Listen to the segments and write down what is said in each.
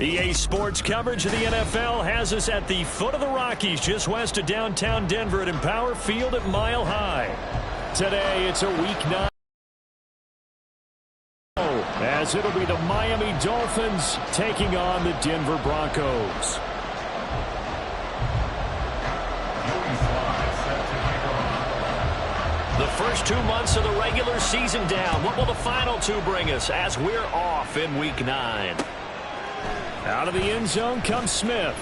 EA Sports coverage of the NFL has us at the foot of the Rockies, just west of downtown Denver at Empower Field at Mile High. Today, it's a Week 9. As it'll be the Miami Dolphins taking on the Denver Broncos. The first 2 months of the regular season down. What will the final two bring us as we're off in Week 9? Out of the end zone comes Smith.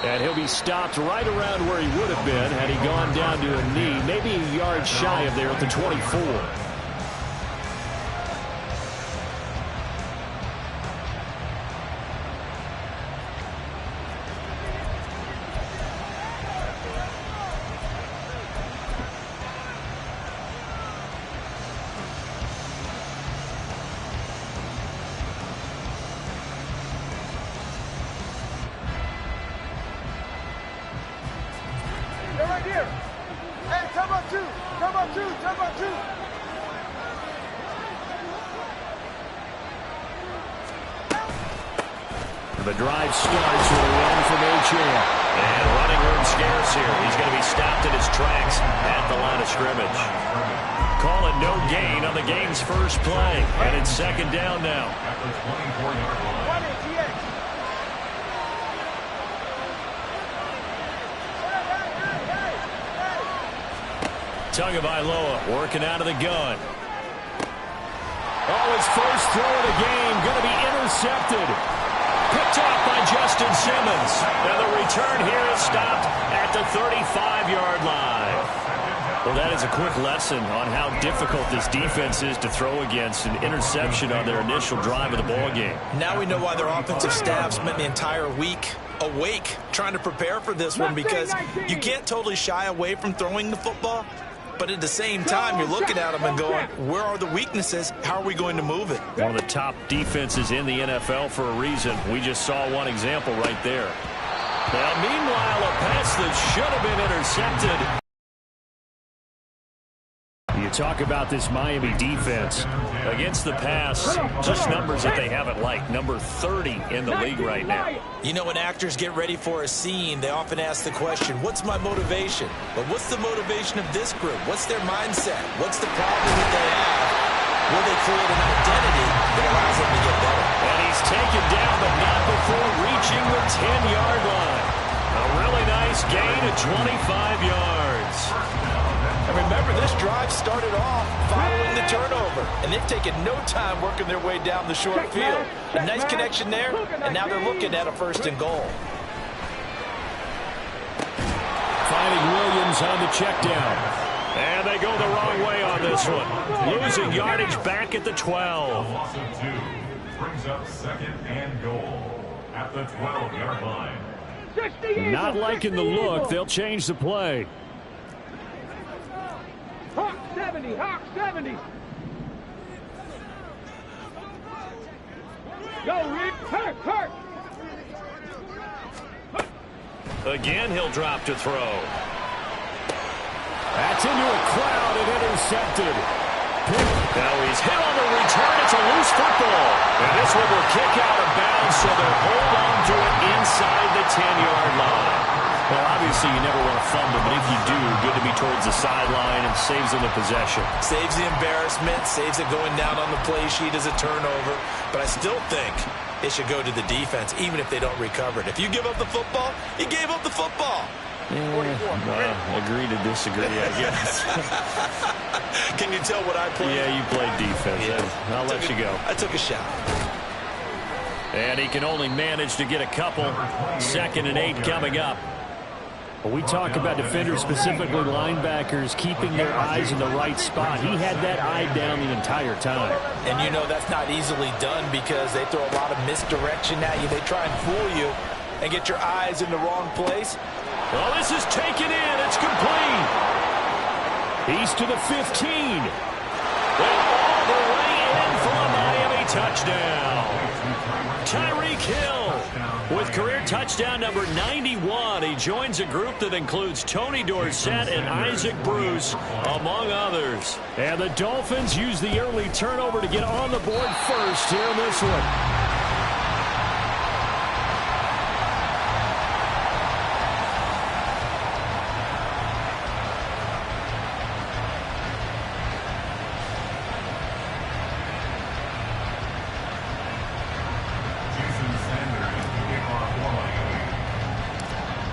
And he'll be stopped right around where he would have been had he gone down to a knee, maybe a yard shy of there at the 24. The drive starts with a run from HM. And running room scarce here. He's going to be stopped in his tracks at the line of scrimmage. Calling no gain on the game's first play. And it's second down now. Tagovailoa working out of the gun. Oh, his first throw of the game going to be intercepted. Picked off by Justin Simmons. And the return here is stopped at the 35-yard line. Well, that is a quick lesson on how difficult this defense is to throw against. An interception on their initial drive of the ballgame. Now we know why their offensive staff spent the entire week awake trying to prepare for this one, because you can't totally shy away from throwing the football. But at the same time, you're looking at them and going, where are the weaknesses? How are we going to move it? One of the top defenses in the NFL for a reason. We just saw one example right there. Now, meanwhile, a pass that should have been intercepted. You talk about this Miami defense. Against the pass, just numbers that they haven't liked. Number 30 in the league right now. You know, when actors get ready for a scene, they often ask the question, what's my motivation? But what's the motivation of this group? What's their mindset? What's the problem that they have? Will they create an identity that allows them to get better? And he's taken down, but not before reaching the 10-yard line. A really nice gain of 25 yards. And remember, this drive started off following the turnover, and they've taken no time working their way down the short field. A nice connection there, and now they're looking at a first and goal. Finding Williams on the check down. And they go the wrong way on this one. Losing yardage back at the 12. Brings up second and goal at the 12-yard line. Not liking the look. They'll change the play. Hawk 70, Hawk 70. Go, Rick. Hurt. Again, he'll drop to throw. That's into a crowd and intercepted. Now he's hit on the return. It's a loose football. And this one will kick out of bounds, so they'll hold on to it inside the 10-yard line. Well, obviously, you never want to fumble, but if you do, good to be towards the sideline and saves them the possession. Saves the embarrassment, saves it going down on the play sheet as a turnover. But I still think it should go to the defense, even if they don't recover it. If you give up the football, you gave up the football. Agree to disagree, I guess. Can you tell what I played? Yeah, you played defense. Yeah. I'll let you go. I took a shot. And he can only manage to get a couple. 2nd and 8 coming up. Well, we talk about defenders, specifically linebackers, keeping their eyes in the right spot. He had that eye down the entire time. And you know that's not easily done because they throw a lot of misdirection at you. They try and fool you and get your eyes in the wrong place. Well, this is taken in. It's complete. He's to the 15. And all the way in for a Miami touchdown. Tyreek Hill with career touchdown number 91. He joins a group that includes Tony Dorsett and Isaac Bruce, among others. And the Dolphins use the early turnover to get on the board first here in this one.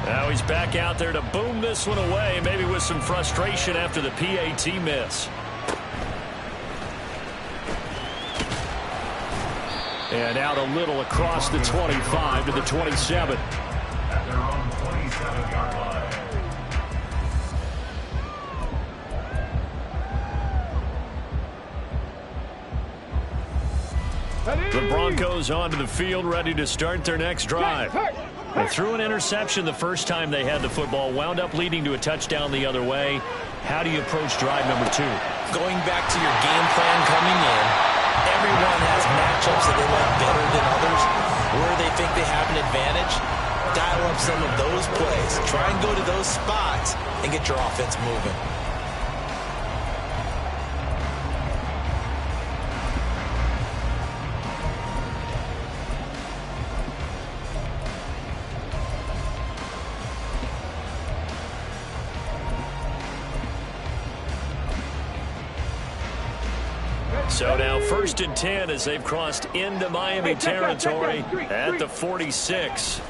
Now he's back out there to boom this one away, maybe with some frustration after the PAT miss. And out a little across the 25 to the 27. At their own 27-yard line. The Broncos onto the field, ready to start their next drive. They threw an interception the first time they had the football, wound up leading to a touchdown the other way. How do you approach drive number 2? Going back to your game plan coming in, everyone has matchups that they like better than others, where they think they have an advantage. Dial up some of those plays. Try and go to those spots and get your offense moving. So now 1st and 10 as they've crossed into Miami territory at the 46.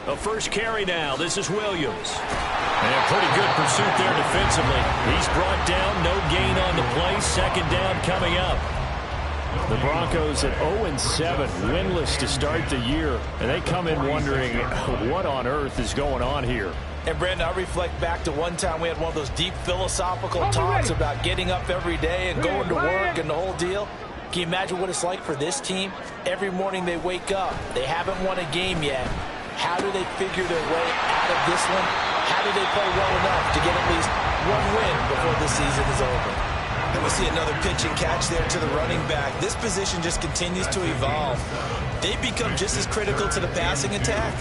A first carry now. This is Williams. And pretty good pursuit there defensively. He's brought down. No gain on the play. 2nd down coming up. The Broncos at 0-7, winless to start the year. And they come in wondering what on earth is going on here. And, Brandon, I reflect back to one time we had one of those deep philosophical talks about getting up every day and going to work and the whole deal. Can you imagine what it's like for this team? Every morning they wake up. They haven't won a game yet. How do they figure their way out of this one? How do they play well enough to get at least one win before the season is over? And we see another pitch and catch there to the running back. This position just continues to evolve. They become just as critical to the passing attack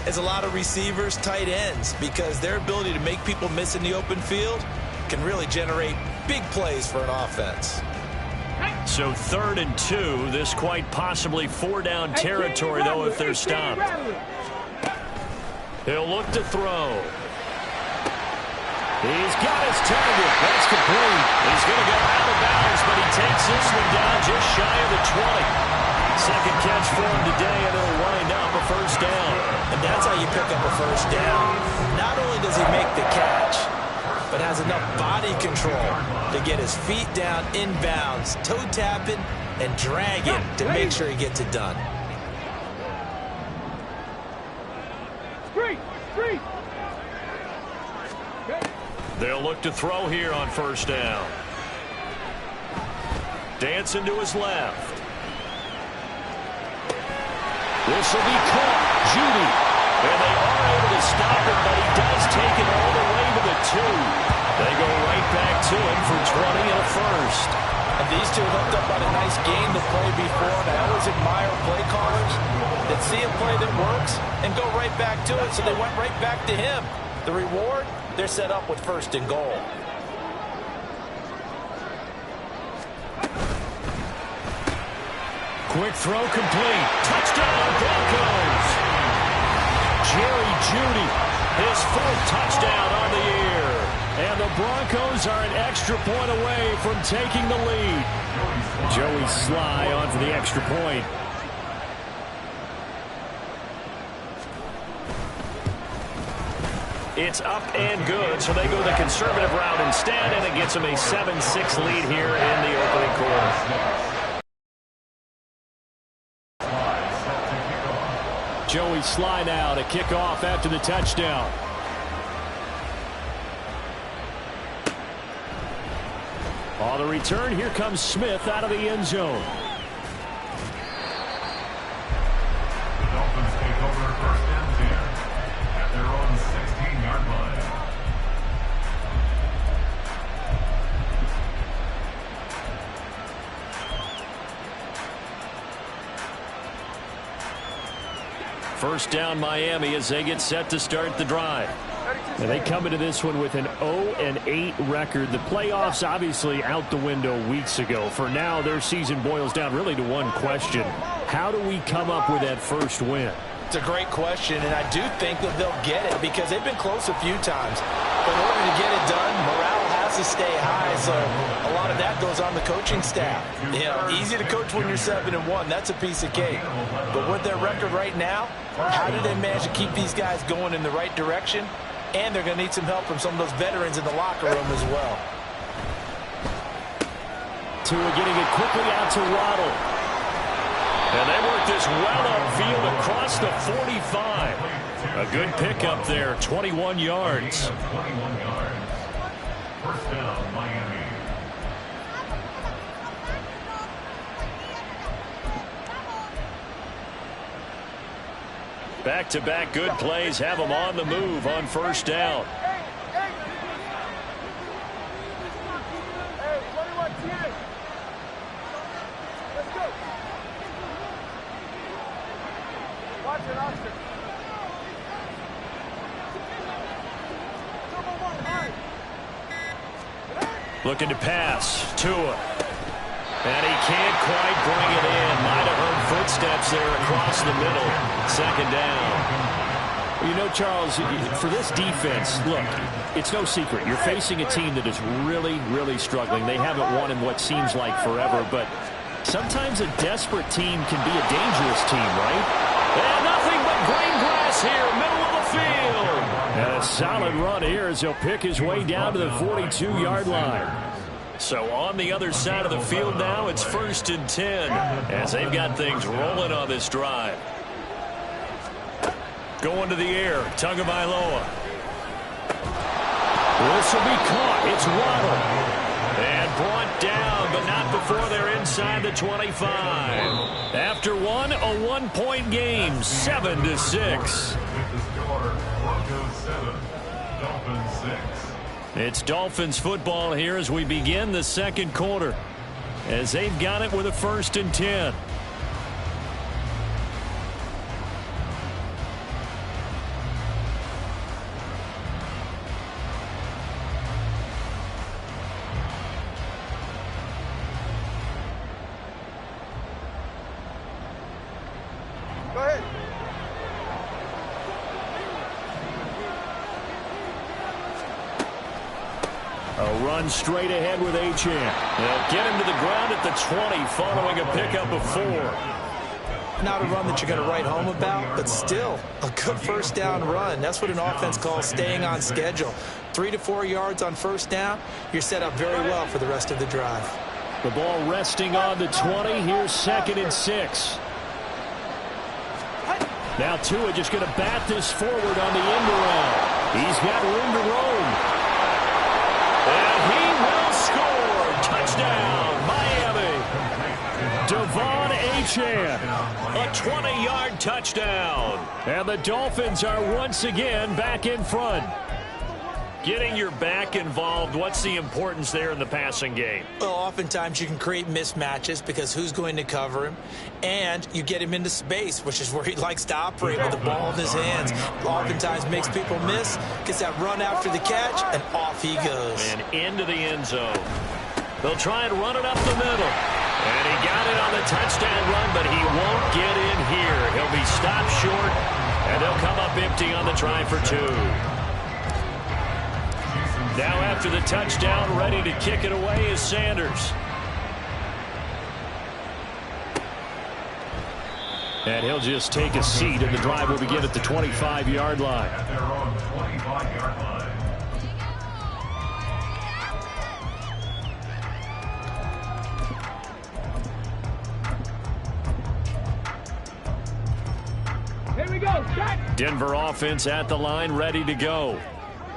as a lot of receivers, tight ends, because their ability to make people miss in the open field can really generate big plays for an offense. So 3rd and 2, this quite possibly 4-down territory, though, if they're stopped. He'll look to throw. He's got his target. That's complete. He's going to go out of bounds, but he takes this one down just shy of the 20. 2nd catch for him today, and it'll wind up a 1st down. And that's how you pick up a 1st down. Not only does he make the catch, but has enough body control to get his feet down inbounds, toe tapping and dragging to make sure he gets it done. They'll look to throw here on 1st down. Dancing to his left. This will be caught. Judy. And they are able to stop it, but he does take it all the way to the 2. They go right back to him for 20 and a 1st. And these two hooked up on a nice game to play before, and I always admire play callers that see a play that works and go right back to it, so they went right back to him. The reward, they're set up with 1st and goal. Quick throw complete. Touchdown, Broncos. Jerry Jeudy, his 4th touchdown on the year. And the Broncos are an extra point away from taking the lead. Joey Sly on for the extra point. It's up and good, so they go the conservative route instead, and it gets them a 7-6 lead here in the opening quarter. Joey Sly now to kick off after the touchdown. On the return, here comes Smith out of the end zone. The Dolphins take over 1st and 10 at their own 16-yard line. First down Miami as they get set to start the drive. And they come into this one with an 0-8 record. The playoffs obviously out the window weeks ago. For now, their season boils down really to one question. How do we come up with that first win? It's a great question, and I do think that they'll get it because they've been close a few times. But in order to get it done, morale has to stay high, so a lot of that goes on the coaching staff. You know, easy to coach when you're 7-1. That's a piece of cake. But with their record right now, how do they manage to keep these guys going in the right direction? And they're going to need some help from some of those veterans in the locker room as well. Tua getting it quickly out to Waddle. And they work this well upfield across the 45. A good pickup there, 21 yards. 21 yards. First down, Miami. Back-to-back good plays have them on the move on first down. Looking to pass. Tua. And he can't quite bring it in. Might have heard footsteps there across the middle. Second down. You know, Charles, for this defense, look, it's no secret. You're facing a team that is really, really struggling. They haven't won in what seems like forever, but sometimes a desperate team can be a dangerous team, right? And nothing but green grass here, middle of the field. And a solid run here as he'll pick his way down to the 42-yard line. So on the other side of the field now, it's 1st and 10 as they've got things rolling on this drive. Going to the air, Tagovailoa. This will be caught. It's Waddle. And brought down, but not before they're inside the 25. After one, a one-point game, 7-6. With the score, Broncos 7, Dolphins 6. It's Dolphins football here as we begin the second quarter. As they've got it with a 1st and 10. Go ahead. A run straight ahead with Achane. They'll get him to the ground at the 20 following a pickup of 4. Not a run that you're going to write home about, but still a good first down run. That's what an offense calls staying on schedule. 3 to 4 yards on first down. You're set up very well for the rest of the drive. The ball resting on the 20. Here's 2nd and 6. Now Tua just going to bat this forward on the end around. He's got room to roam. And he will score. Touchdown, Miami. Devon Achane. A 20-yard touchdown. And the Dolphins are once again back in front. Getting your back involved, what's the importance there in the passing game? Well, oftentimes you can create mismatches because who's going to cover him, and you get him into space, which is where he likes to operate with the ball in his hands. Oftentimes makes people miss, gets that run after the catch, and off he goes. And into the end zone. They'll try and run it up the middle. And he got it on the touchdown run, but he won't get in here. He'll be stopped short, and they'll come up empty on the try for 2. Now after the touchdown, ready to kick it away is Sanders. And he'll just take a seat, and the drive will begin at the 25-yard line. At their own 25-yard line. Here we go. Shot. Denver offense at the line, ready to go.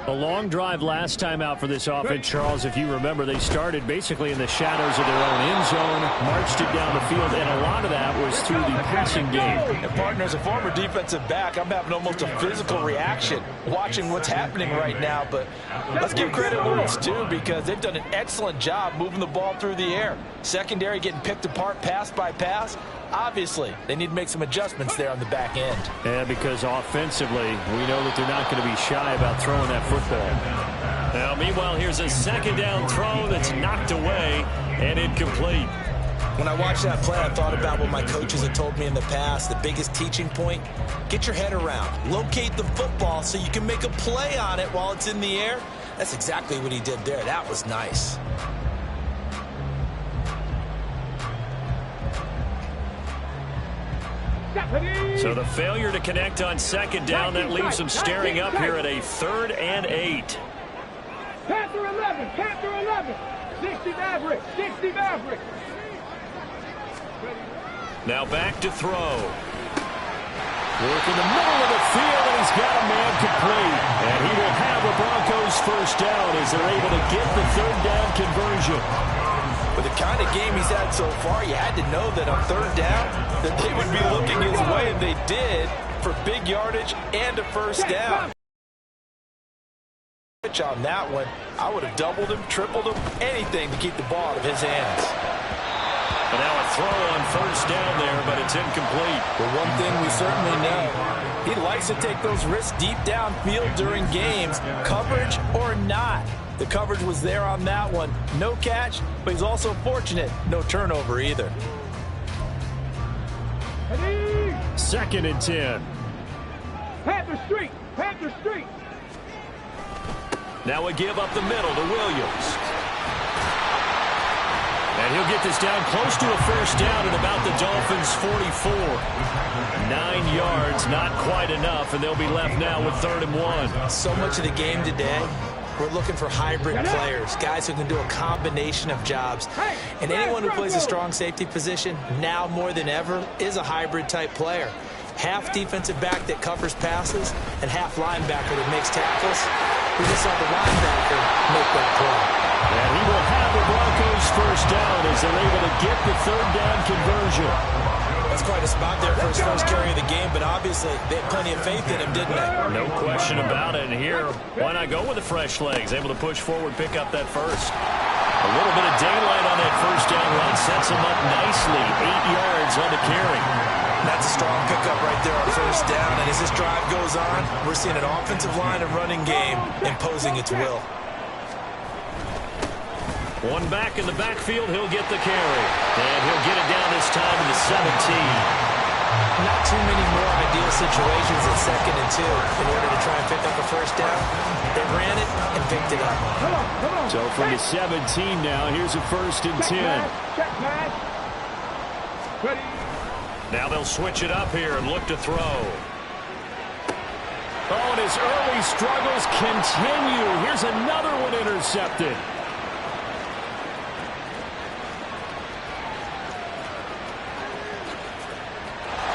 A long drive last time out for this offense, Charles. If you remember, they started basically in the shadows of their own end zone, marched it down the field, and a lot of that was through the passing game. And partner, as a former defensive back, I'm having almost a physical reaction watching what's happening right now. But let's give credit where it's due because they've done an excellent job moving the ball through the air. Secondary getting picked apart pass by pass. Obviously, they need to make some adjustments there on the back end. Yeah, because offensively, we know that they're not going to be shy about throwing that football. Now, meanwhile, here's a second down throw that's knocked away and incomplete. When I watched that play, I thought about what my coaches had told me in the past. The biggest teaching point, get your head around. Locate the football so you can make a play on it while it's in the air. That's exactly what he did there. That was nice. So the failure to connect on second down, that leaves them staring up here at a 3rd and 8. Panther 11, Panther 11. 60 Maverick, 60 Maverick. Now back to throw. Work in the middle of the field, and he's got a man complete. And he will have the Broncos first down as they're able to get the 3rd down conversion. With the kind of game he's had so far, you had to know that on 3rd down, that they would be looking his way, and they did, for big yardage and a first down. On that one, I would have doubled him, tripled him, anything to keep the ball out of his hands. And now a throw on first down there, but it's incomplete. But one thing we certainly know, he likes to take those risks deep downfield during games, coverage or not. The coverage was there on that one. No catch, but he's also fortunate. No turnover either. 2nd and 10. Panther Street, Panther Street. Now we give up the middle to Williams. And he'll get this down close to a first down at about the Dolphins' 44. 9 yards, not quite enough, and they'll be left now with 3rd and 1. So much of the game today, we're looking for hybrid players, guys who can do a combination of jobs. And anyone who plays a strong safety position, now more than ever, is a hybrid type player. Half defensive back that covers passes, and half linebacker that makes tackles. We just saw the linebacker make that play. And he will have the Broncos first down as they're able to get the 3rd down conversion. That's quite a spot there for his first carry of the game, but obviously they had plenty of faith in him, didn't they? No question about it. And here, why not go with the fresh legs? Able to push forward, pick up that first. A little bit of daylight on that first down run sets him up nicely. 8 yards on the carry. That's a strong pickup right there on first down. And as this drive goes on, we're seeing an offensive line and running game imposing its will. One back in the backfield, he'll get the carry. And he'll get it down this time to the 17. Not too many more ideal situations at 2nd and 2 in order to try and pick up a first down. They ran it and picked it up. So from the 17 now, here's a 1st and 10. Check pass. Ready. Now they'll switch it up here and look to throw. Oh, and his early struggles continue. Here's another one intercepted.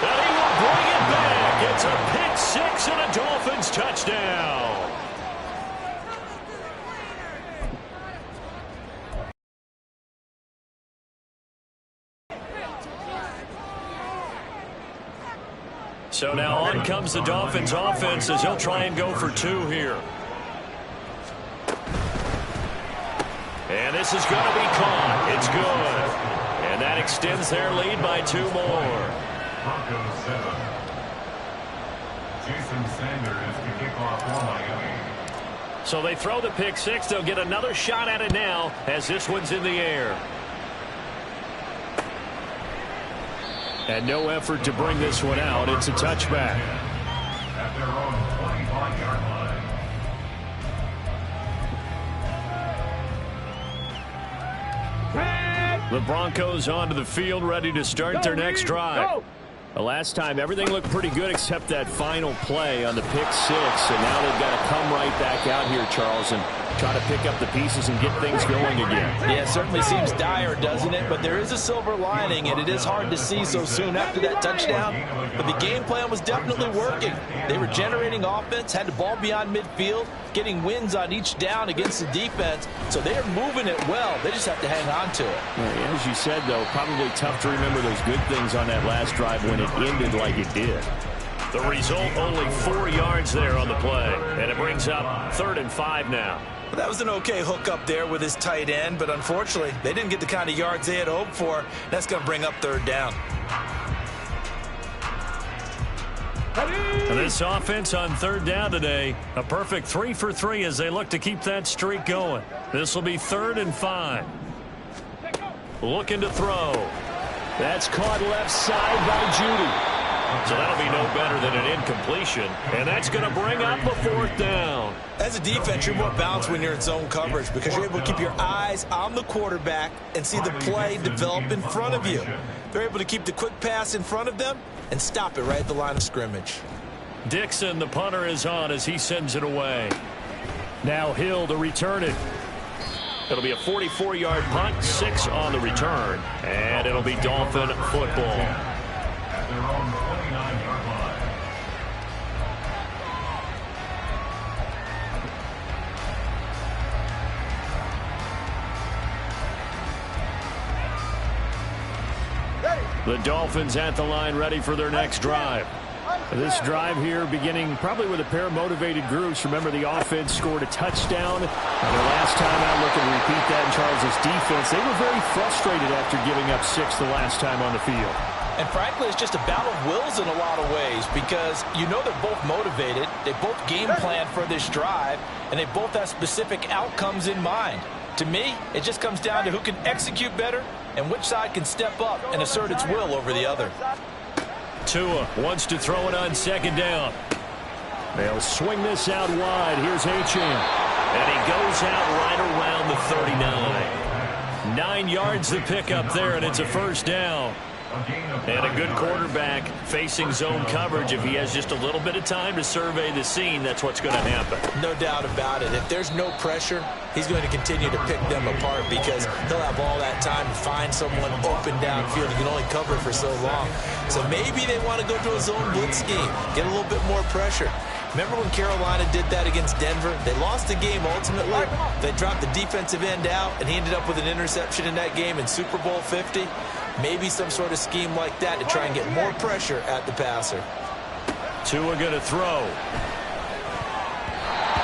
And he will bring it back. It's a pick 6 and a Dolphins touchdown. So now on comes the Dolphins offense as he'll try and go for 2 here. And this is going to be caught. It's good. And that extends their lead by 2 more. Broncos 7. Jason Sanders to kick off for Miami. So they throw the pick 6. They'll get another shot at it now as this one's in the air. And no effort to bring this one out. It's a touchback. At their own 25-yard line. The Broncos onto the field, ready to start their next drive. The last time, everything looked pretty good except that final play on the pick 6. And now they've got to come right back out here, Charles, and try to pick up the pieces and get things going again. Yeah, it certainly seems dire, doesn't it? But there is a silver lining, and it is hard to see so soon after that touchdown. But the game plan was definitely working. They were generating offense, had the ball beyond midfield, getting wins on each down against the defense. So they are moving it well. They just have to hang on to it. Yeah, as you said, though, probably tough to remember those good things on that last drive when it ended like it did. The result, only 4 yards there on the play. And it brings up 3rd and 5 now. Well, that was an okay hook up there with his tight end, but unfortunately, they didn't get the kind of yards they had hoped for. That's going to bring up 3rd down. And this offense on third down today, a perfect 3 for 3 as they look to keep that streak going. This will be 3rd and 5. Looking to throw. That's caught left side by Judy. So that'll be no better than an incompletion. And that's going to bring up a 4th down. As a defense, you're more balanced when you're in zone coverage because you're able to keep your eyes on the quarterback and see the play develop in front of you. They're able to keep the quick pass in front of them and stop it right at the line of scrimmage. Dixon, the punter, is on as he sends it away. Now Hill to return it. It'll be a 44-yard punt, 6 on the return, and it'll be Dolphin football. At their own 29-yard line. The Dolphins at the line ready for their next drive. This drive here beginning probably with a pair of motivated groups. Remember, the offense scored a touchdown. Their last time out, looking to repeat that in Charles' defense. They were very frustrated after giving up 6 the last time on the field. And frankly, it's just a battle of wills in a lot of ways because you know they're both motivated. They both game plan for this drive, and they both have specific outcomes in mind. To me, it just comes down to who can execute better and which side can step up and assert its will over the other. Tua wants to throw it on 2nd down. They'll swing this out wide. Here's HM. And he goes out right around the 39. 9 yards to pick up there, and it's a 1st down. And a good quarterback facing zone coverage. If he has just a little bit of time to survey the scene, that's what's going to happen. No doubt about it. If there's no pressure, he's going to continue to pick them apart because he'll have all that time to find someone open downfield. He can only cover for so long. So maybe they want to go to a zone blitz scheme, get a little bit more pressure. Remember when Carolina did that against Denver? They lost the game ultimately. They dropped the defensive end out, and he ended up with an interception in that game in Super Bowl 50. Maybe some sort of scheme like that to try and get more pressure at the passer. Tua going to throw.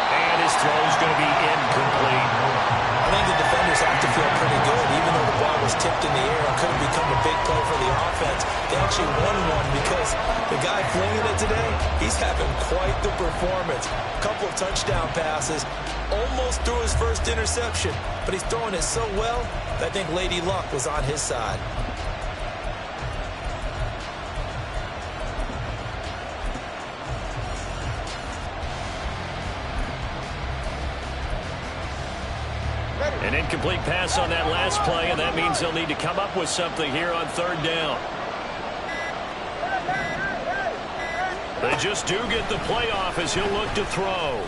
And his throw is going to be incomplete. I think the defenders have to feel pretty good. Even though the ball was tipped in the air and could have become a big play for the offense, they actually won one because the guy flinging it today, he's having quite the performance. A couple of touchdown passes, almost threw his first interception, but he's throwing it so well that I think Lady Luck was on his side. An incomplete pass on that last play, and that means they'll need to come up with something here on 3rd down. They just do get the playoff as he'll look to throw.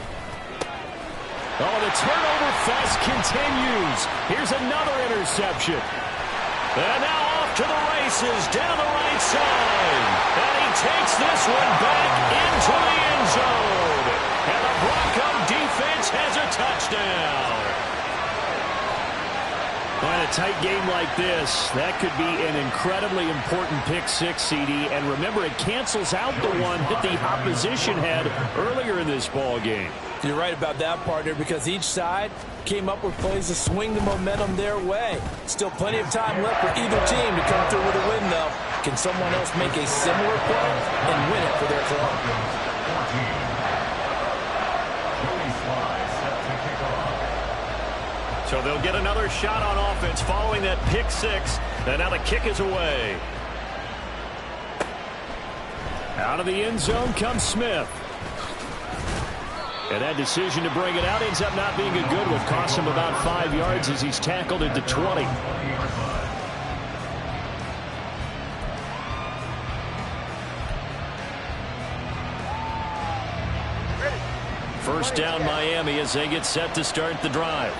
Oh, the turnover fest continues. Here's another interception. And now off to the races down the right side. And he takes this one back into the end zone. And the Bronco defense has a touchdown. On a tight game like this, that could be an incredibly important pick-6, CD. And remember, it cancels out the one that the opposition had earlier in this ball game. You're right about that, partner, because each side came up with plays to swing the momentum their way. Still plenty of time left for either team to come through with a win, though. Can someone else make a similar play and win it for their club? So they'll get another shot on offense following that pick-6. And now the kick is away. Out of the end zone comes Smith. And that decision to bring it out ends up not being a good one. Costs him about 5 yards as he's tackled at the 20. First down Miami as they get set to start the drive.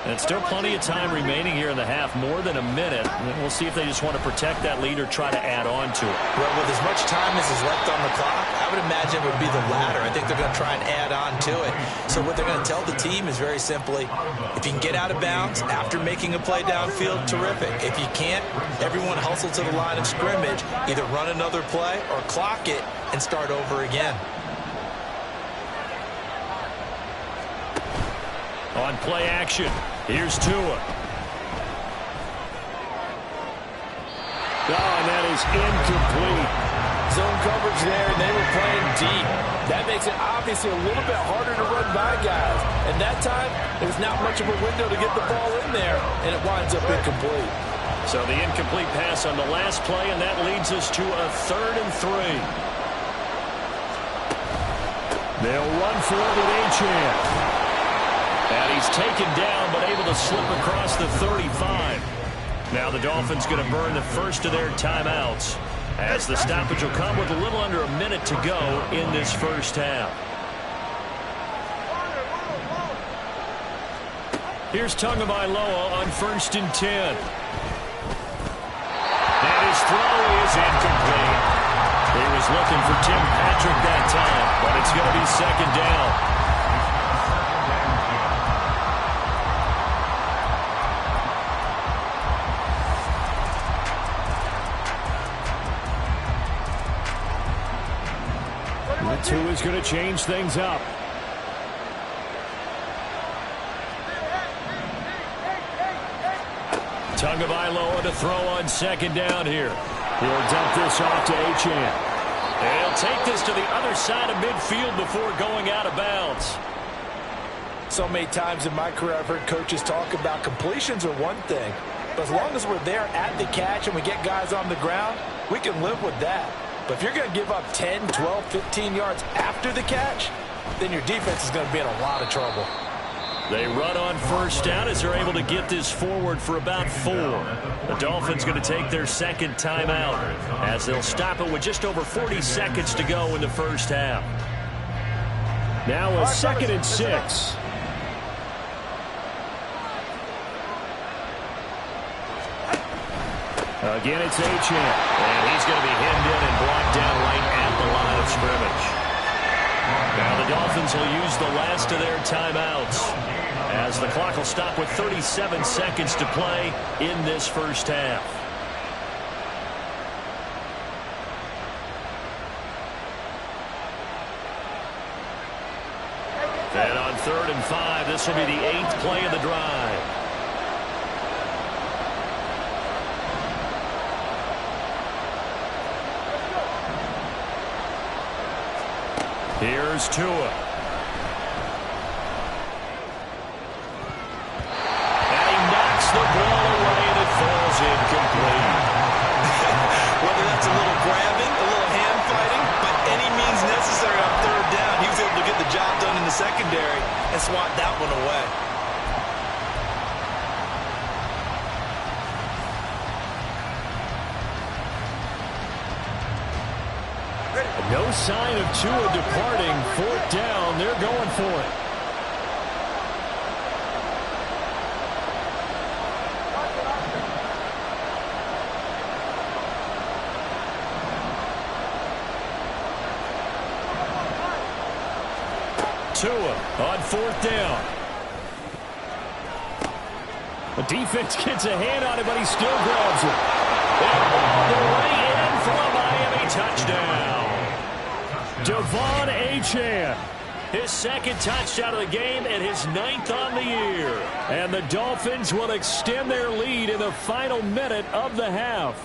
And still plenty of time remaining here in the half, more than a minute. We'll see if they just want to protect that lead or try to add on to it. Well, with as much time as is left on the clock, I would imagine it would be the latter. I think they're going to try and add on to it. So what they're going to tell the team is very simply, if you can get out of bounds after making a play downfield, terrific. If you can't, everyone hustle to the line of scrimmage, either run another play or clock it and start over again. On play action, here's Tua. Oh, and that is incomplete. zone coverage there, and they were playing deep. That makes it obviously a little bit harder to run by guys. And that time, there's not much of a window to get the ball in there, and it winds up incomplete. So the incomplete pass on the last play, and that leads us to a 3rd and 3. They'll run for it with Achane. And he's taken down, but able to slip across the 35. Now the Dolphins going to burn the first of their timeouts, as the stoppage will come with a little under a minute to go in this first half. Here's Tagovailoa on 1st and 10. And his throw is incomplete. He was looking for Tim Patrick that time, but it's going to be 2nd down. The 2 is going to change things up. Tagovailoa to throw on 2nd down here. He'll dump this off to Achane. And he'll take this to the other side of midfield before going out of bounds. So many times in my career I've heard coaches talk about completions are one thing, but as long as we're there at the catch and we get guys on the ground, we can live with that. But if you're going to give up 10, 12, 15 yards after the catch, then your defense is going to be in a lot of trouble. They run on 1st down as they're able to get this forward for about 4. The Dolphins going to take their 2nd timeout as they'll stop it with just over 40 seconds to go in the first half. Now a 2nd and 6. Again, it's Achane. And he's going to be hemmed in and blocked down right at the line of scrimmage. Now the Dolphins will use the last of their timeouts, as the clock will stop with 37 seconds to play in this first half. And on 3rd and 5, this will be the 8th play of the drive. Here's Tua. And he knocks the ball away, and it falls incomplete. Whether that's a little grabbing, a little hand fighting, by any means necessary on 3rd down, he was able to get the job done in the secondary and swat that one away. No sign of Tua departing. 4th down. They're going for it. Tua on 4th down. The defense gets a hand on it, but he still grabs it. And all the way in for a Miami touchdown. Devon Achane, his 2nd touchdown of the game and his 9th on the year. And the Dolphins will extend their lead in the final minute of the half.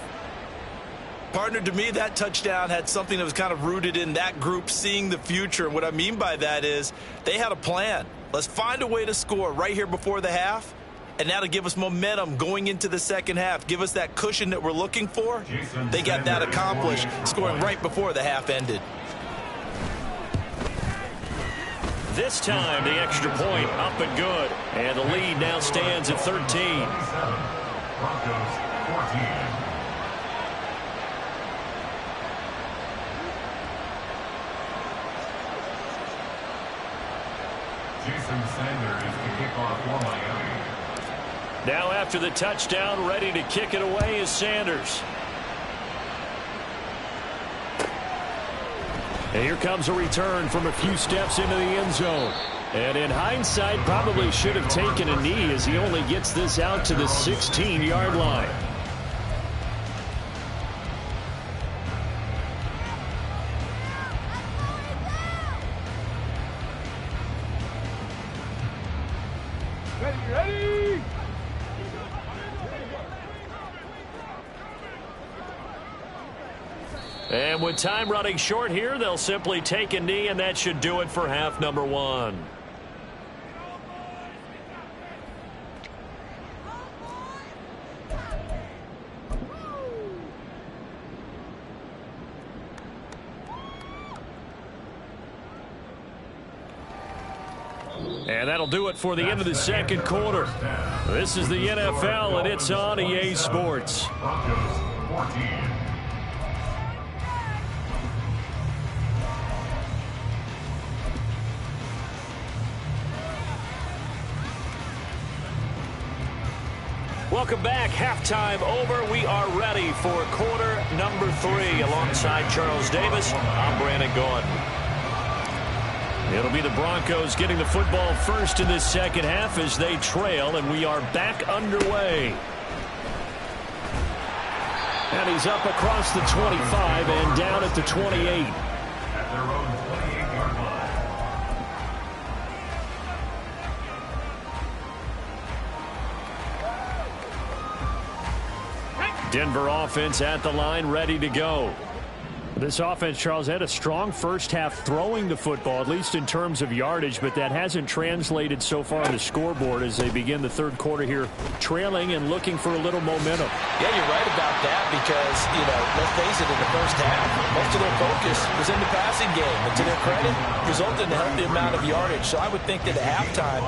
Partner, to me, that touchdown had something that was kind of rooted in that group seeing the future. And what I mean by that is they had a plan. Let's find a way to score right here before the half. And that'll give us momentum going into the 2nd half. Give us that cushion that we're looking for. They got that accomplished, scoring right before the half ended. This time, the extra point up and good. And the lead now stands at 13. Broncos 14. Jason Sanders is the kickoff for Miami. Now after the touchdown, ready to kick it away is Sanders. And here comes a return from a few steps into the end zone. And in hindsight, probably should have taken a knee as he only gets this out to the 16-yard line. Ready? And with time running short here, they'll simply take a knee, and that should do it for half number one. And that'll do it for the end of the second quarter. This is the NFL, and it's on EA Sports. Broncos 14. Welcome back. Halftime over. We are ready for quarter number 3. Alongside Charles Davis, I'm Brandon Gordon. It'll be the Broncos getting the football first in this second half as they trail, and we are back underway. And he's up across the 25 and down at the 28. At their own 28-yard line. Denver offense at the line, ready to go. This offense, Charles, had a strong first half throwing the football, at least in terms of yardage, but that hasn't translated so far on the scoreboard as they begin the third quarter here, trailing and looking for a little momentum. Yeah, you're right about that because, let's face it, in the first half, most of their focus was in the passing game. And to their credit, resulted in a healthy amount of yardage. So I would think that at halftime,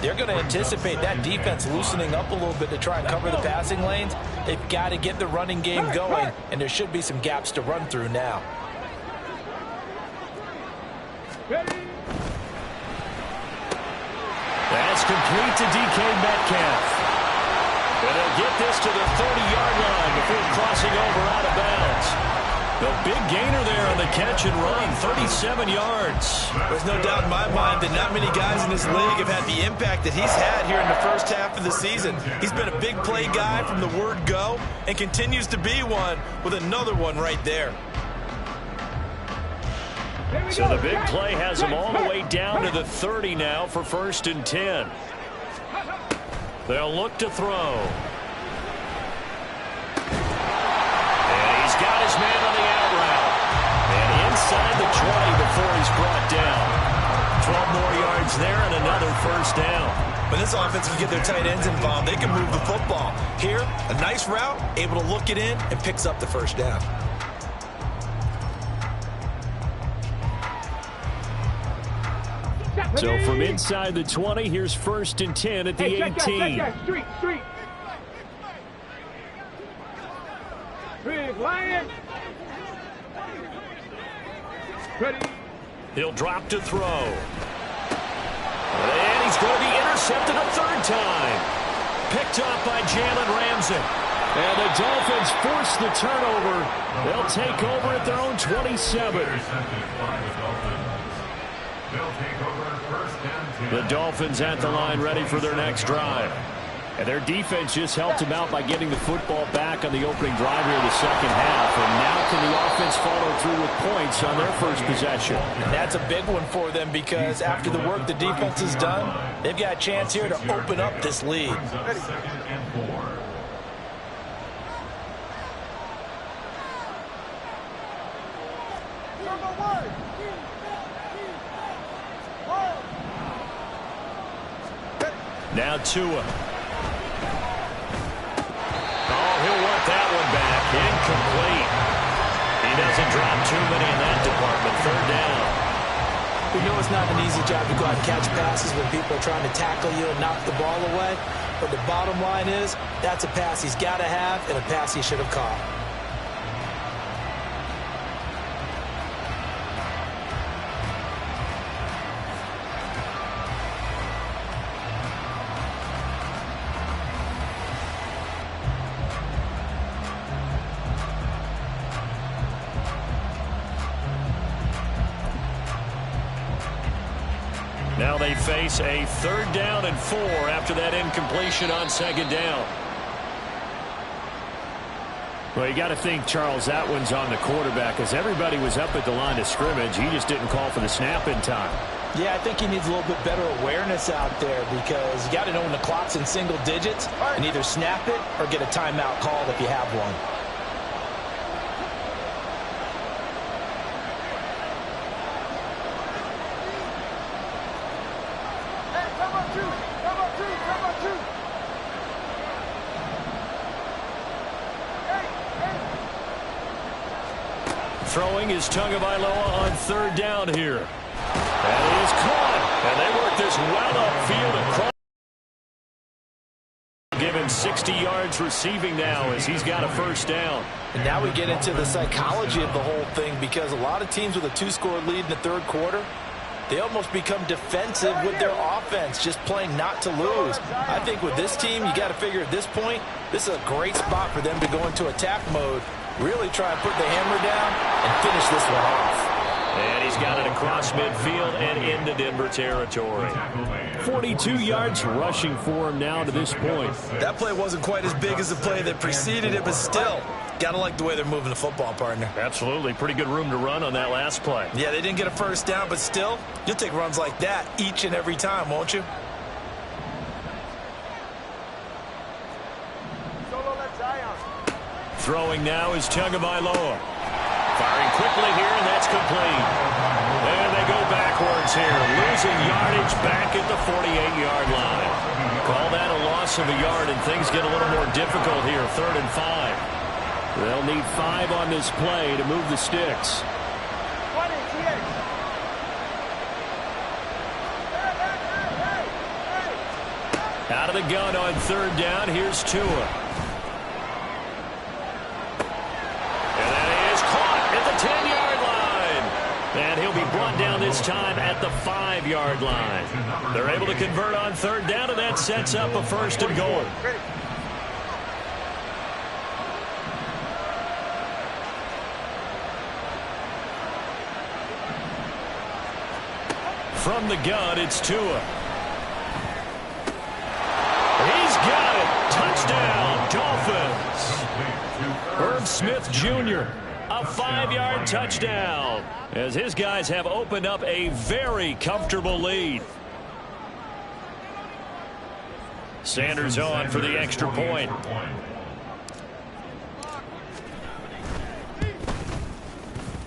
they're going to anticipate that defense loosening up a little bit to try and cover the passing lanes. They've got to get the running game going, and there should be some gaps to run through now. That's complete to DK Metcalf. And they'll get this to the 30-yard line before crossing over out of bounds. The big gainer there on the catch and run, 37 yards. There's no doubt in my mind that not many guys in this league have had the impact that he's had here in the first half of the season. He's been a big play guy from the word go and continues to be one with another one right there. So the big play has him all the way down to the 30 now for 1st and 10. They'll look to throw. And he's got his man on the out route. And inside the 20 before he's brought down. 12 more yards there and another first down. When this offense can get their tight ends involved, they can move the football. Here, a nice route, able to look it in, and picks up the first down. So from inside the 20, here's 1st and 10 at the 18. Street. Big lion. Ready. He'll drop to throw. And he's going to be intercepted a third time. Picked off by Jalen Ramsey. And the Dolphins force the turnover. They'll take over at their own 27. The Dolphins at the line ready for their next drive. And their defense just helped them out by getting the football back on the opening drive here in the second half. And now can the offense follow through with points on their first possession? And that's a big one for them because after the work the defense has done, they've got a chance here to open up this lead. Now Tua. Oh, he'll want that one back. Incomplete. He doesn't drop too many in that department. Third down. We know it's not an easy job to go out and catch passes when people are trying to tackle you and knock the ball away. But the bottom line is, that's a pass he's got to have and a pass he should have caught. Now they face a 3rd down and 4 after that incompletion on 2nd down. Well, you got to think, Charles, that one's on the quarterback as everybody was up at the line of scrimmage. He just didn't call for the snap in time. Yeah, I think he needs a little bit better awareness out there because you got to know when the clock's in single digits and either snap it or get a timeout called if you have one. Throwing is Tagovailoa on third down here. And he is caught. And they work this well upfield across. Given 60 yards receiving now as he's got a first down. And now we get into the psychology of the whole thing, because a lot of teams with a 2-score lead in the third quarter, they almost become defensive with their offense, just playing not to lose. I think with this team, you got to figure at this point, this is a great spot for them to go into attack mode, really try and put the hammer down and finish this one off. And he's got it across midfield and into Denver territory. 42 yards rushing for him now to this point. That play wasn't quite as big as the play that preceded it, but still, got to like the way they're moving the football, partner. Absolutely. Pretty good room to run on that last play. Yeah, they didn't get a first down, but still, you'll take runs like that each and every time, won't you? Throwing now is Tagovailoa. Firing quickly here, and that's complete. And they go backwards here, losing yardage back at the 48-yard line. Call that a loss of a yard, and things get a little more difficult here, 3rd and 5. They'll need 5 on this play to move the sticks. Out of the gun on 3rd down, here's Tua. 10-yard line. And he'll be brought down this time at the 5-yard line. They're able to convert on 3rd down, and that sets up a 1st and goal. From the gun, it's Tua. He's got it. Touchdown, Dolphins. Herb Smith Jr., a 5-yard touchdown, as his guys have opened up a very comfortable lead. Sanders on for the extra point.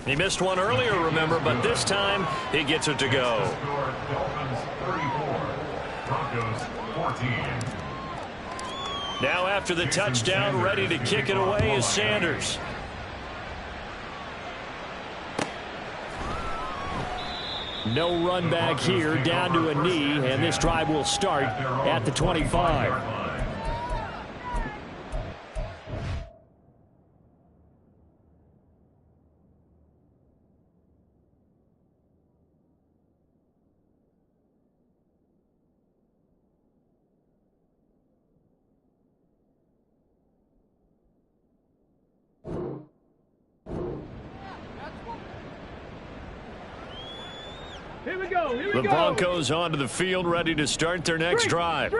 He missed one earlier, remember, but this time he gets it to go. Dolphins 34, Broncos 14. Now after the touchdown, ready to kick it away is Sanders. No run back here, down to a knee, and this drive will start at the 25. The Broncos onto the field, ready to start their next drive.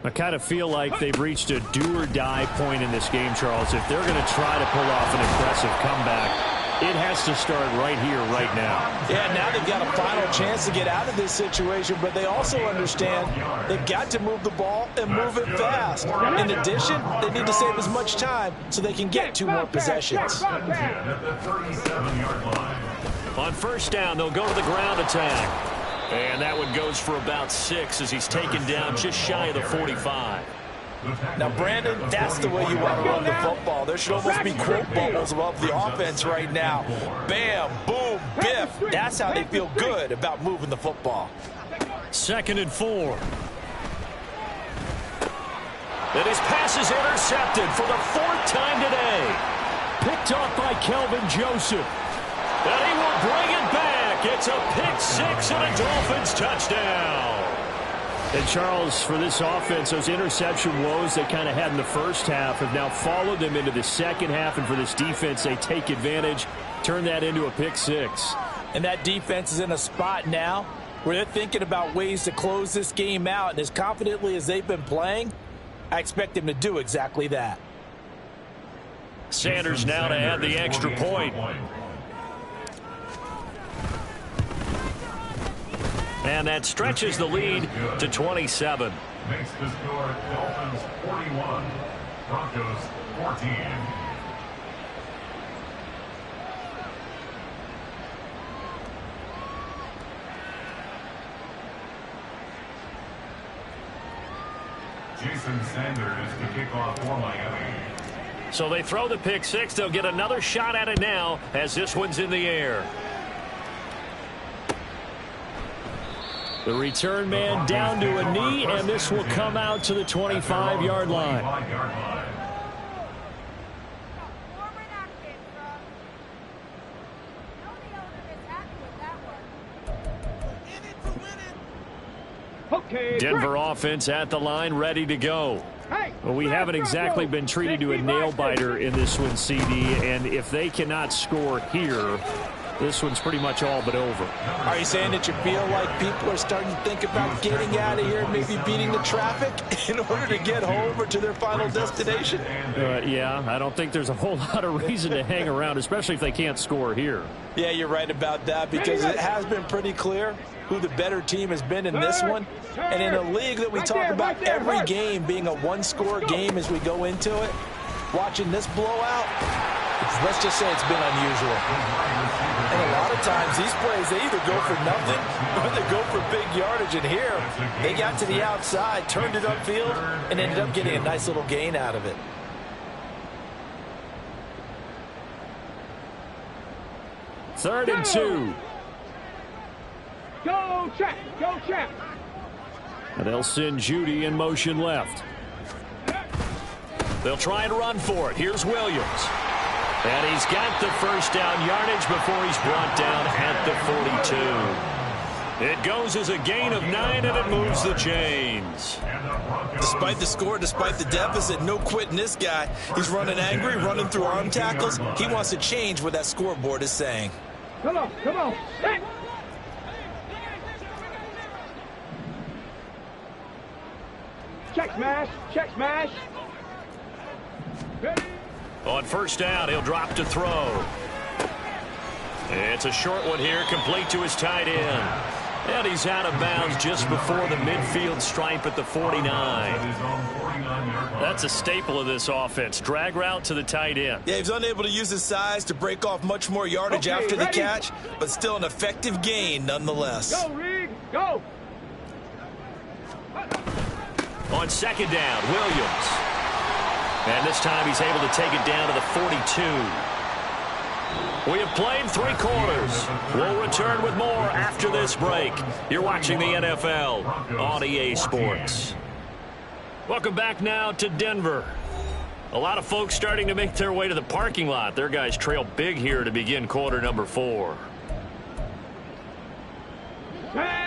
I kind of feel like they've reached a do-or-die point in this game, Charles. If they're going to try to pull off an impressive comeback, it has to start right here, right now. Yeah, now they've got a final chance to get out of this situation, but they also understand they've got to move the ball and move it fast. In addition, they need to save as much time so they can get 2 more possessions. On 1st down, they'll go to the ground attack. And that one goes for about 6 as he's taken down just shy of the 45. Now, Brandon, that's the way you want to run the football. There should almost be quote bubbles above the offense right now. Bam, boom, biff. That's how they feel good about moving the football. 2nd and 4. And his pass is intercepted for the 4th time today. Picked off by Kelvin Joseph. And he will bring it back. It's a pick 6 and a Dolphins touchdown. And Charles, for this offense, those interception woes they kind of had in the first half have now followed them into the second half. And for this defense, they take advantage, turn that into a pick 6. And that defense is in a spot now where they're thinking about ways to close this game out. And as confidently as they've been playing, I expect them to do exactly that. Sanders now to add the extra point. And that stretches the lead to 27. Makes the score Dolphins 41, Broncos 14. Jason Sanders to kick off for Miami. So they throw the pick six. They'll get another shot at it now as this one's in the air. The return man down to a knee, and this will come out to the 25-yard line. Denver offense at the line, ready to go. Well, we haven't exactly been treated to a nail-biter in this one, CD, and if they cannot score here, this one's pretty much all but over. Are you saying that you feel like people are starting to think about getting out of here, maybe beating the traffic in order to get home or to their final destination? Yeah, I don't think there's a whole lot of reason to hang around, especially if they can't score here. Yeah, you're right about that, because it has been pretty clear who the better team has been in this one. And in a league that we talk about every game being a one-score game as we go into it, watching this blowout, let's just say it's been unusual. And a lot of times these plays, they either go for nothing or they go for big yardage. And here, they got to the outside, turned it upfield, and ended up getting a nice little gain out of it. Third and 2. Go, check. Go, check. And they'll send Judy in motion left. They'll try and run for it. Here's Williams. And he's got the first down yardage before he's brought down at the 42. It goes as a gain of 9, and it moves the chains. Despite the score, despite the deficit, no quitting this guy. He's running angry, running through arm tackles. He wants to change what that scoreboard is saying. Come on, come on. Set. Check smash, check smash. Ready? On first down, he'll drop to throw. It's a short one here, complete to his tight end. And he's out of bounds just before the midfield stripe at the 49. That's a staple of this offense. Drag route to the tight end. Yeah, he's unable to use his size to break off much more yardage after the catch, but still an effective gain nonetheless. Go, Reed, go. On second down, Williams. And this time he's able to take it down to the 42. We have played 3 quarters. We'll return with more after this break. You're watching the NFL on EA Sports. Welcome back now to Denver. A lot of folks starting to make their way to the parking lot. Their guys trail big here to begin quarter number 4.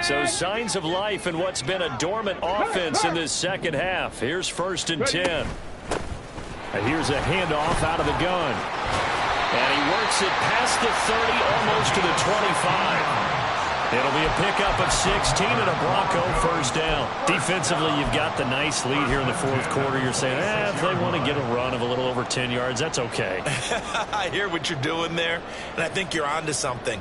So signs of life in what's been a dormant offense in this second half. Here's first and 10. And here's a handoff out of the gun. And he works it past the 30, almost to the 25. It'll be a pickup of 16 and a Bronco first down. Defensively, you've got the nice lead here in the fourth quarter. You're saying, if they want to get a run of a little over 10 yards, that's okay. I hear what you're doing there, and I think you're onto something.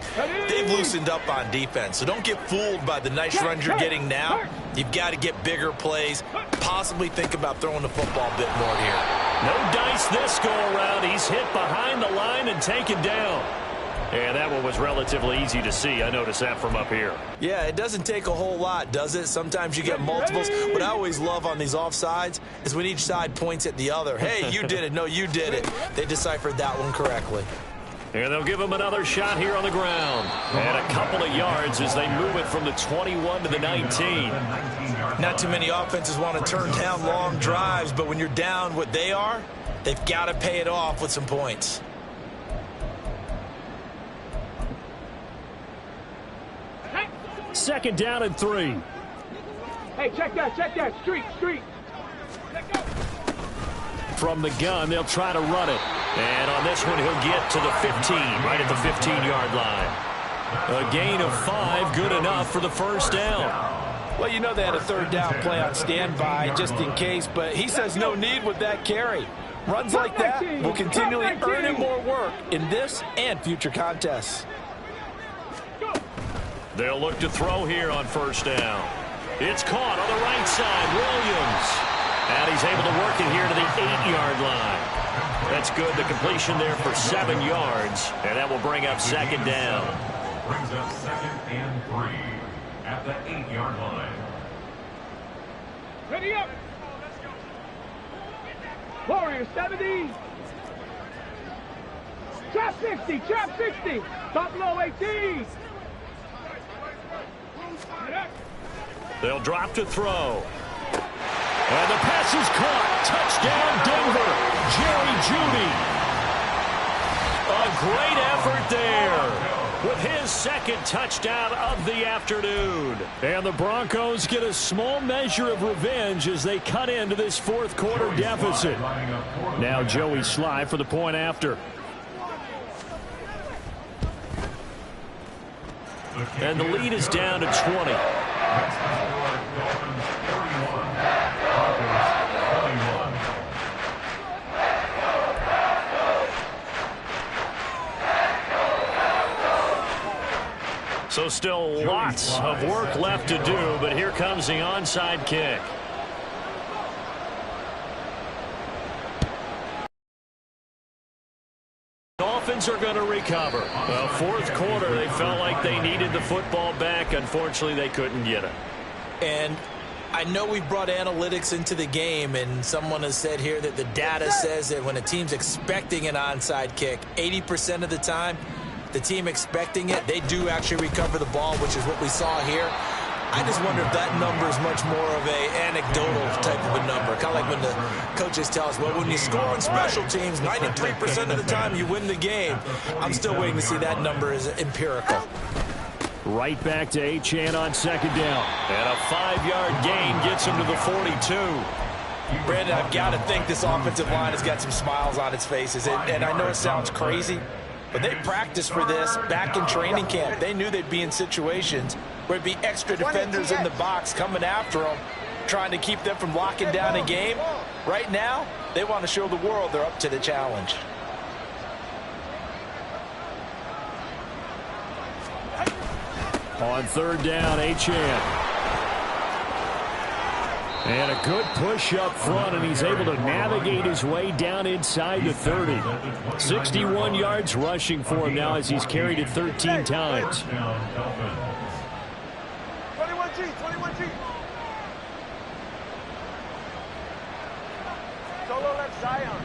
They've loosened up on defense, so don't get fooled by the nice runs you're getting now. You've got to get bigger plays, possibly think about throwing the football a bit more here. No dice this go-around. He's hit behind the line and taken down. And that one was relatively easy to see. I noticed that from up here. Yeah, it doesn't take a whole lot, does it? Sometimes you get multiples. What I always love on these offsides is when each side points at the other. Hey, you did it. No, you did it. They deciphered that one correctly. And they'll give him another shot here on the ground. And a couple of yards as they move it from the 21 to the 19. Not too many offenses want to turn down long drives, but when you're down what they are, they've got to pay it off with some points. Second down and 3. Hey, check that, street. From the gun, they'll try to run it. And on this one, he'll get to the 15, right at the 15-yard line. A gain of 5, good enough for the first down. Well, you know they had a third down play on standby just in case, but he says no need with that carry. Runs like that will continually earn him more work in this and future contests. They'll look to throw here on first down. It's caught on the right side, Williams. And he's able to work it here to the 8-yard line. That's good. The completion there for 7 yards. And that will bring up second down. Brings up second and 3 at the 8-yard line. Ready up. Warrior 70. Trap 60, trap 60. Top low 18. They'll drop to throw. And the pass is caught. Touchdown, Denver. Jerry Jeudy. A great effort there with his second touchdown of the afternoon. And the Broncos get a small measure of revenge as they cut into this fourth quarter deficit. Now Joey Sly for the point after. And the lead is down to 20. So still lots of work left to do, but here comes the onside kick. Dolphins are going to recover. Well, fourth quarter, they felt like they needed the football back. Unfortunately, they couldn't get it. And I know we brought analytics into the game, and someone has said here that the data says that when a team's expecting an onside kick, 80% of the time, the team expecting it, they do actually recover the ball, which is what we saw here. I just wonder if that number is much more of a anecdotal type of a number. Kind of like when the coaches tell us, well, when you score on special teams, 93% of the time you win the game. I'm still waiting to see that number is empirical. Right back to Achane on second down. And a 5-yard gain gets him to the 42. Brandon, I've got to think this offensive line has got some smiles on its faces. And I know it sounds crazy, but they practiced for this back in training camp. They knew they'd be in situations where it'd be extra defenders in the box coming after them, trying to keep them from locking down a game. Right now, they want to show the world they're up to the challenge. On third down, Achane. And a good push up front, and he's able to navigate his way down inside the 30. 61 yards rushing for him now as he's carried it 13 times. 21G. Solo left Zion.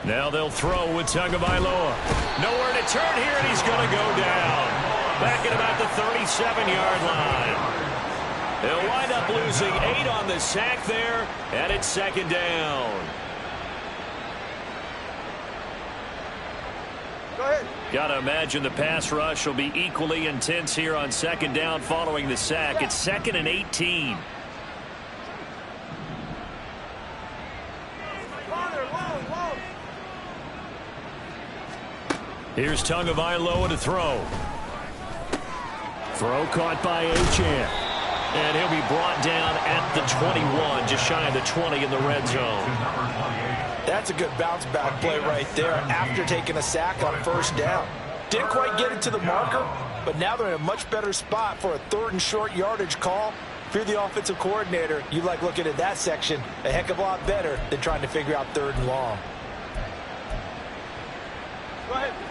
Now they'll throw with Tagovailoa. Nowhere to turn here, and he's going to go down. Back at about the 37-yard line. They'll wind up losing 8 on the sack there, and it's second down. Go ahead. Got to imagine the pass rush will be equally intense here on second down following the sack. It's 2nd and 18. Here's Tagovailoa to throw. Throw caught by Achane. And he'll be brought down at the 21, just shy of the 20 in the red zone. That's a good bounce back play right there after taking a sack on first down. Didn't quite get it to the marker, but now they're in a much better spot for a 3rd and short yardage call. If you're the offensive coordinator, you like looking at that section a heck of a lot better than trying to figure out 3rd and long.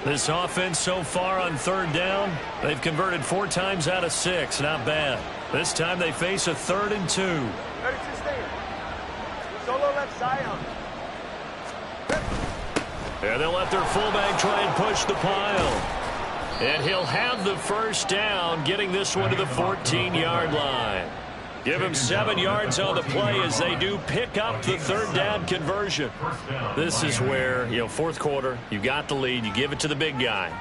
This offense so far on third down, they've converted 4 times out of 6. Not bad. This time they face a 3rd and 2. 32 stand. Solo left Zion. And they'll let their fullback try and push the pile. And he'll have the first down, getting this one to the 14-yard line. Give him 7 yards on the play as they do pick up the 3rd down conversion. This is where, fourth quarter, you got the lead, you give it to the big guy.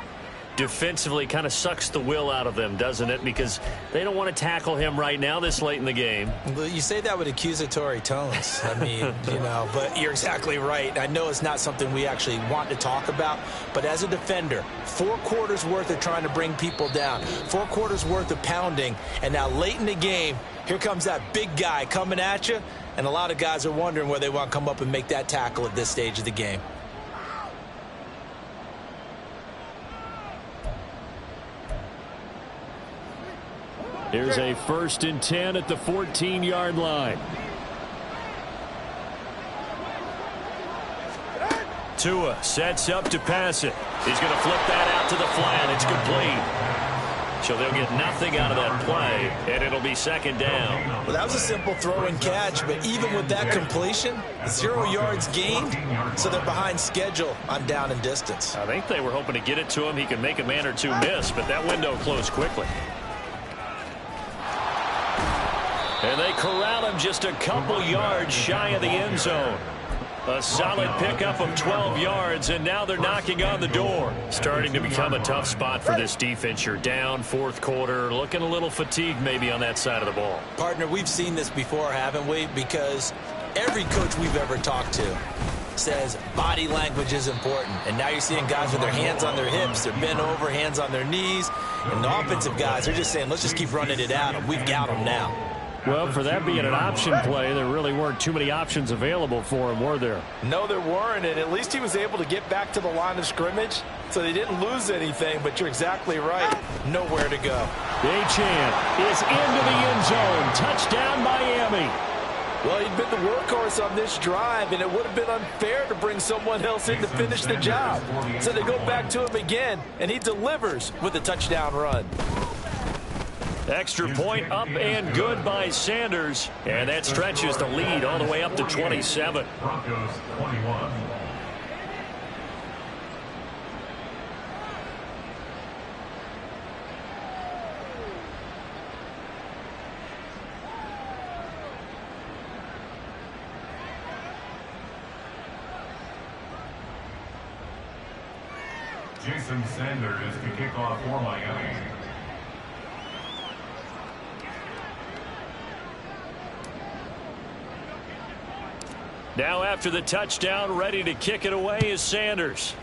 Defensively kind of sucks the will out of them, doesn't it? Because they don't want to tackle him right now this late in the game. Well, you say that with accusatory tones. I mean, but you're exactly right. I know it's not something we actually want to talk about, but as a defender, 4 quarters worth of trying to bring people down, 4 quarters worth of pounding, and now late in the game, here comes that big guy coming at you, and a lot of guys are wondering where they want to come up and make that tackle at this stage of the game. Here's a 1st and 10 at the 14-yard line. Tua sets up to pass it. He's going to flip that out to the flat. It's complete. So they'll get nothing out of that play, and it'll be second down. Well, that was a simple throw and catch, but even with that completion, 0 yards gained, so they're behind schedule on down and distance. I think they were hoping to get it to him. He could make a man or two miss, but that window closed quickly. And they corral him just a couple yards shy of the end zone. A solid pickup of 12 yards, and now they're knocking on the door. Starting to become a tough spot for this defense. You're down fourth quarter, looking a little fatigued maybe on that side of the ball. Partner, we've seen this before, haven't we? Because every coach we've ever talked to says body language is important. And now you're seeing guys with their hands on their hips, they're bent over, hands on their knees. And the offensive guys are just saying, let's just keep running it at them. We've got them now. Well, for that being an option play, there really weren't too many options available for him, were there? No, there weren't, and at least he was able to get back to the line of scrimmage, so they didn't lose anything, but you're exactly right. Nowhere to go. Achane is into the end zone. Touchdown, Miami. Well, he'd been the workhorse on this drive, and it would have been unfair to bring someone else in to finish the job. So they go back to him again, and he delivers with a touchdown run. Extra point up and good by Sanders. And that stretches the lead all the way up to 27. Broncos 21. Jason Sanders to kick off for Miami. Now after the touchdown, ready to kick it away is Sanders.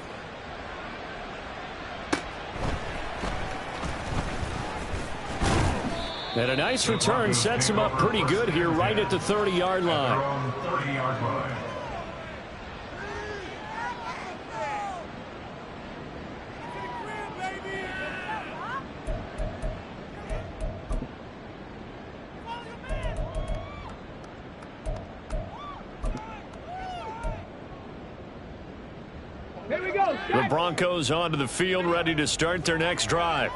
And a nice return sets him up pretty good here right at the 30-yard line. 30-yard line. The Broncos onto the field, ready to start their next drive.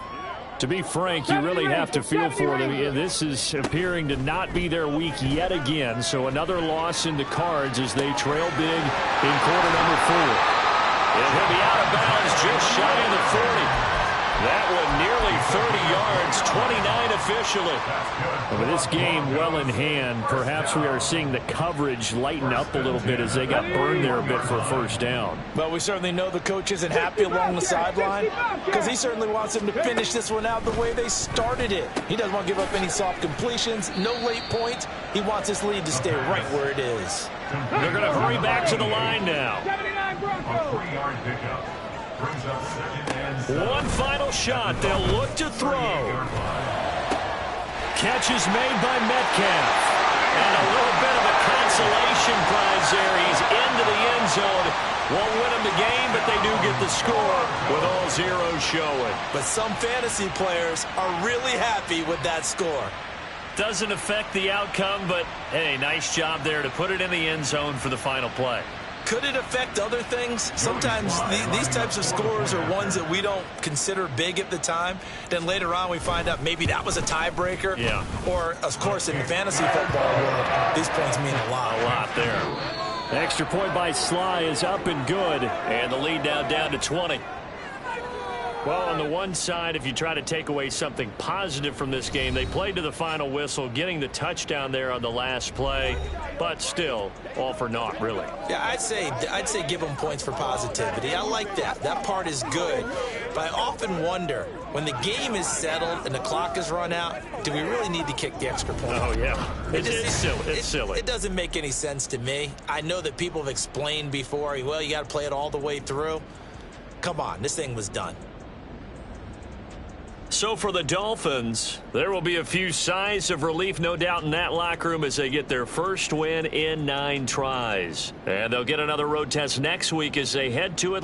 To be frank, you really have to feel for them. This is appearing to not be their week yet again, so another loss in the cards as they trail big in quarter number 4. And he'll be out of bounds just shy of the 40. That one nearly 30 yards, 29 officially. And with this game well in hand, perhaps we are seeing the coverage lighten up a little bit as they got burned there a bit for a first down. Well, we certainly know the coach isn't happy along the sideline because he certainly wants them to finish this one out the way they started it. He doesn't want to give up any soft completions, no late points. He wants this lead to stay right where it is. They're going to hurry back to the line now. A 3-yard pickup. Brings up second and 7. One final shot. They'll look to throw. Catch is made by Metcalf. And a little bit of a consolation prize there. He's into the end zone. Won't win them the game, but they do get the score with all zeros showing. But some fantasy players are really happy with that score. Doesn't affect the outcome, but, hey, nice job there to put it in the end zone for the final play. Could it affect other things? Sometimes these types of scores are ones that we don't consider big at the time. Then later on we find out maybe that was a tiebreaker. Yeah. Or, of course, in the fantasy football world, these points mean a lot. A lot there. The extra point by Sly is up and good. And the lead now down to 20. Well, on the one side, if you try to take away something positive from this game, they played to the final whistle, getting the touchdown there on the last play, but still, all for naught, really. Yeah, I'd say give them points for positivity. I like that. That part is good. But I often wonder, when the game is settled and the clock is run out, do we really need to kick the extra point? Oh, yeah. It's silly. It's silly. It doesn't make any sense to me. I know that people have explained before, well, you got to play it all the way through. Come on, this thing was done. So for the Dolphins, there will be a few sighs of relief, no doubt, in that locker room as they get their first win in 9 tries. And they'll get another road test next week as they head to Atlanta.